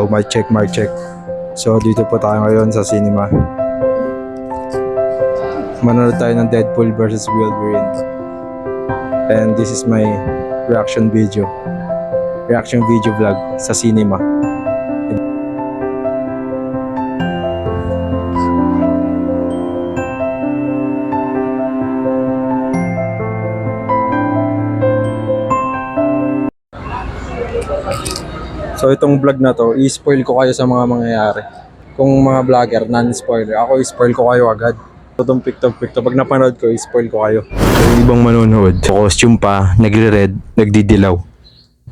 Oh, mic check, mic check. So, dito po tayo ngayon sa cinema. Manonood tayo ng Deadpool versus Wolverine. And this is my reaction video vlog sa cinema. So itong vlog na to, i-spoil ko kayo sa mga mangyayari. Kung mga vlogger, non-spoiler, ako i-spoil ko kayo agad. So itong picto, pag napanood ko, i-spoil ko kayo. So, yung ibang manonood, costume pa, nagre-red, nagdidilaw.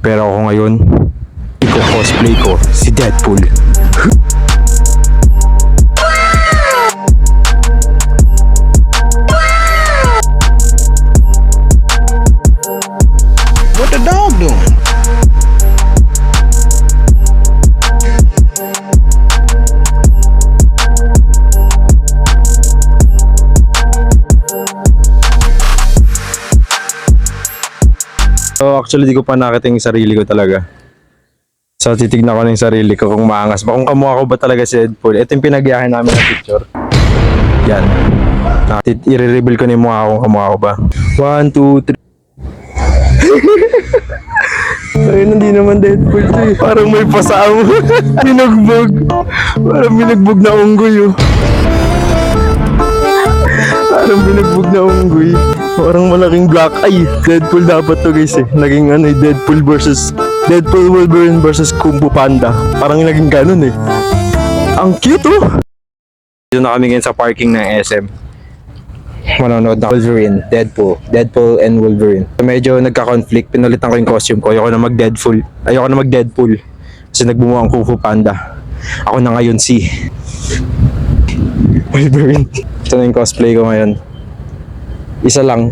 Pero ako ngayon, i-cosplay ko si Deadpool. What the dog doing? So actually di ko pa nakita yung sarili ko talaga. So titignan ko na yung sarili ko kung maangas ba. Kung kamukha ko ba talaga si Deadpool. Ito yung pinagyahan namin ng picture. Yan. I-reveal ko na yung mukha kung kamukha ko ba. 1, 2, 3. Ayun, hindi naman Deadpool to eh. Parang may pasamo. Binugbog. Parang binugbog na unggoy oh. Parang binugbog na unggoy. Parang malaking black eye. Deadpool dapat to guys eh. Naging ano eh, Deadpool Wolverine versus Kung Fu Panda. Parang naging ganun eh. Ang cute oh. Dito na kami ngayon sa parking ng SM. Manonood na Wolverine, Deadpool and Wolverine. So medyo nagka-conflict. Pinalitan ko yung costume ko. Ayoko na mag-Deadpool. Kasi nagbumuha ang Kung Fu Panda. Ako na ngayon si Wolverine. Ito na yung cosplay ko ngayon. Isa lang.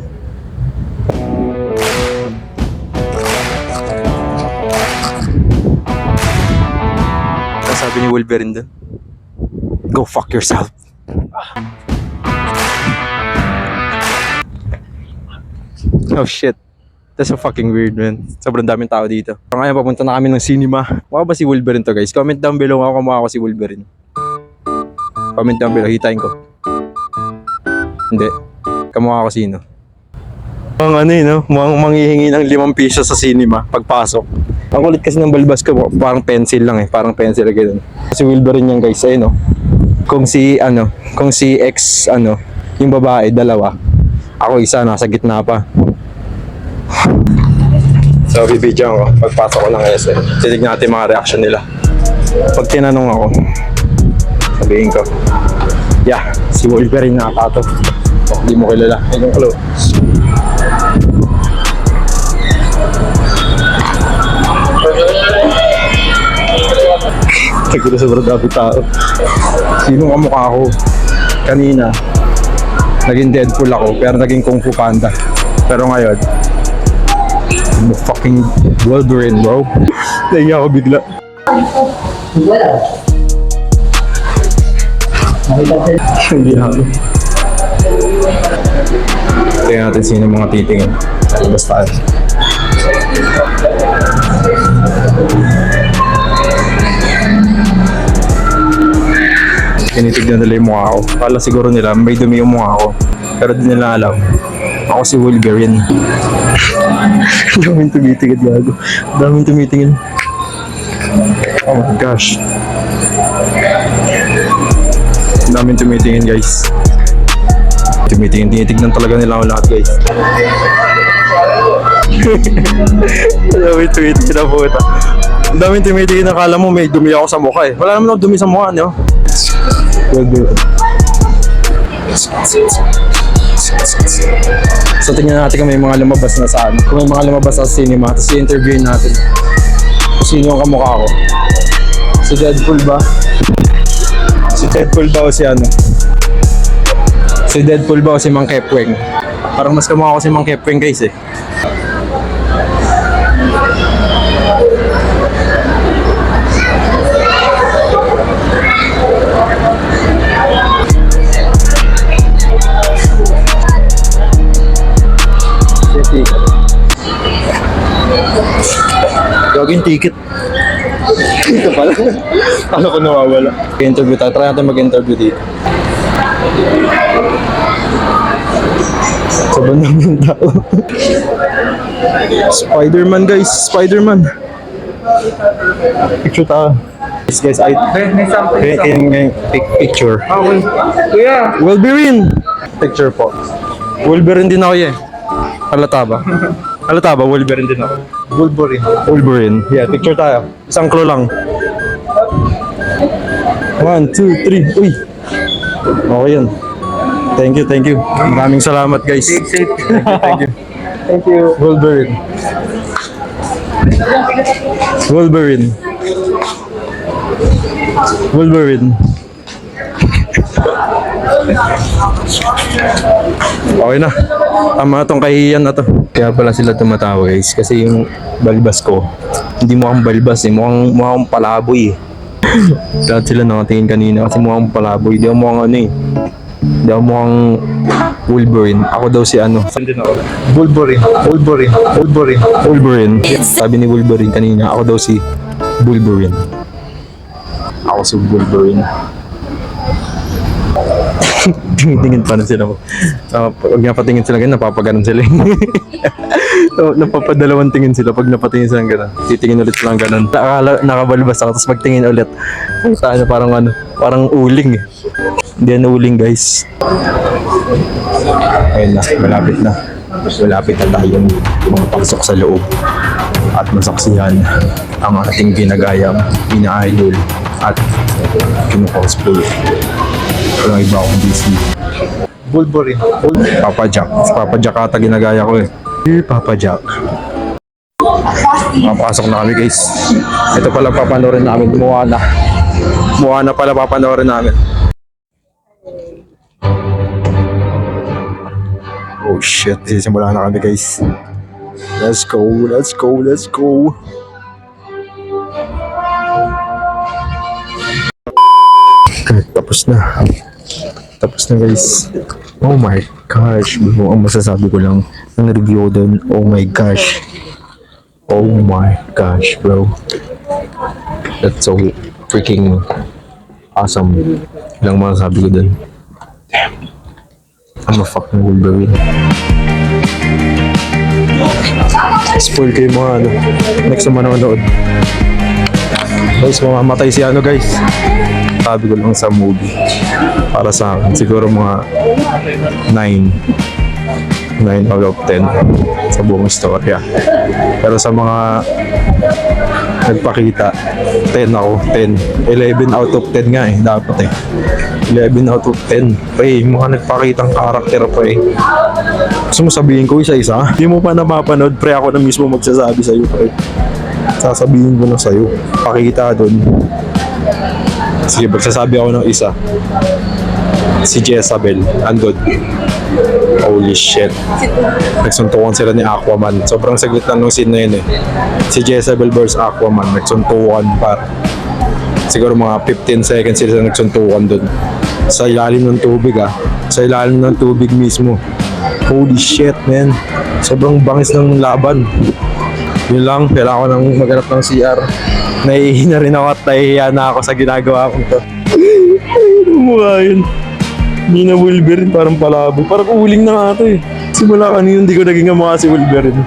Ano sabi ni Wolverine doon? Go fuck yourself. Oh shit. That's so fucking weird, man. Sobrang daming tao dito. Ngayon papunta na kami ng cinema. Mukha ba si Wolverine to guys? Comment down below kung mukha ko si Wolverine. Comment down below, hitain ko. Hindi. Kamukha ko sino? Ang ano yun, no? Mukhang manghihingi ng 5 piso sa cinema pagpasok. Ang kulit kasi ng balbas ko, parang pencil lang eh. Parang pencil ganun. Si Wolverine yan guys, ayun no? Kung si X, yung babae, 2. Ako isa, nasa gitna pa. So, bibidyoan ko pagpasok ko ng SM. Titignan natin mga reaction nila. Pag tinanong ako, sabihin ko, yeah, si Wolverine nakatato. Hindi mo kilala. Ayun yung clue. Nagkita sobrang dami tao. Sino kamukha ko? Kanina, naging Deadpool ako, pero naging Kung Fu Panda. Pero ngayon, I'm fucking Wolverine, bro. Nahiya ako bigla. Hindi ako. Tingnan natin sino mga titingin. Basta tayo. Tinitignan nila yung mukha ko. Kala siguro nila may dumi yung mukha ko. Pero di nila alam. Ako si Wolverine. Daming tumitingin gago. Daming tumitingin. Oh my gosh. Daming tumitingin guys. Tinitignan talaga nila ako lahat guys. Daming tumitingin na puta. Daming tumitingin, nakala mo may dumi ako sa mukha eh. Wala naman ako dumi sa mukha niyo. So tingnan natin kung may mga lumabas na saan. Kung may mga lumabas sa cinema, tapos i-interviewin natin kung sino yung kamukha ko. Si Deadpool ba? Si Deadpool ba o si ano? Si Deadpool ba o si Mang Kepweng? Parang mas kamukha ko si Mang Kepweng guys eh. Gagawin ticket. Ito pala. Ano ko nawawala? Interview tayo. Try natin mag-interview dito. Sobrang daming tao. Spider-Man guys. Spider-Man. Picture tayo. Guys, picture. Okay. Kuya! Wolverine! Picture po. Wolverine din ako eh. Halata ba? Halata ba? Wolverine din ako. Wolverine. Yeah, picture tayo. Isang clue lang. 1, 2, 3. Uy! Okay yun. Thank you. Maraming salamat guys. Safe. Thank you. Wolverine. Okay na. Tama tong kahiyan na to. Kaya pala sila tumatawa guys. Kasi yung balbas ko, hindi mukhang balbas eh. Mukhang palaboy eh. Lahat sila nakatingin kanina kasi mukhang palaboy. Di ako mukhang ano eh. Di ako mukhang Wolverine. Ako daw si ano. Wolverine. Sabi ni Wolverine kanina, ako daw si Wolverine. Ako si Wolverine. Tingin pa na sila. Pag napatingin sila ganun, napapaganon sila. So, napapadalawang tingin sila pag napatingin sila ganun. Titingin ulit sila ganun. Nakabalbas ako, tapos magtingin ulit. Sana parang uling eh. Hindi na uling guys. Ayun na, malapit na tayong makapasok sa loob at masaksihan ang ating ginagayang ina-idol at kinu-cosplay. Walang iba akong DC. Wolverine. Papa Jack ata ginagaya ko eh. Dear Papa Jack. Makapasok na kami guys. Ito pala papanoorin namin. Moana pala papanoorin namin. Oh shit, sisimula na kami guys. Let's go. Tapos na guys. Oh my gosh, bro. Ang masasabi ko lang ng review doon. Oh my gosh, bro. That's so freaking awesome. Lang masasabi ko doon. Damn. I'm a fucking Wolverine. Spoil kayo mga ano. Next na manonood. Guys, mamamatay si ano guys. Sabi ko lang sa movie. Para sa akin, siguro mga 9 out of 10 sa buong istorya. Pero sa mga nagpakita, 10 ako, 10. 11 out of 10 nga eh, dapat eh. 11 out of 10. Pre, yung mga nagpakitang karakter pre. Gusto mo sabihin ko isa-isa? Hindi mo pa napapanood, pre, ako na mismo magsasabi sa'yo, pre. Sasabihin ko na sa'yo. Pakita doon. Sige, magsasabi ako ng isa. Si Jezabel, andun. Holy shit. Nagsuntukan sila ni Aquaman. Sobrang saglit lang nung scene na yun eh. Si Jezabel versus Aquaman. Nagsuntukan par. Siguro mga 15 seconds sila nagsuntukan dun. Sa ilalim ng tubig ah. Sa ilalim ng tubig mismo. Holy shit man. Sobrang bangis ng laban. Yun lang, kailangan ko nang maghanap ng CR. Nahihina rin ako at nahihiya na ako sa ginagawa ko to. Ay, mukha yun. Hindi na Wolverine, parang palabo. Parang uling na nga ito eh. Simula kanina hindi ko naging mukha si Wolverine.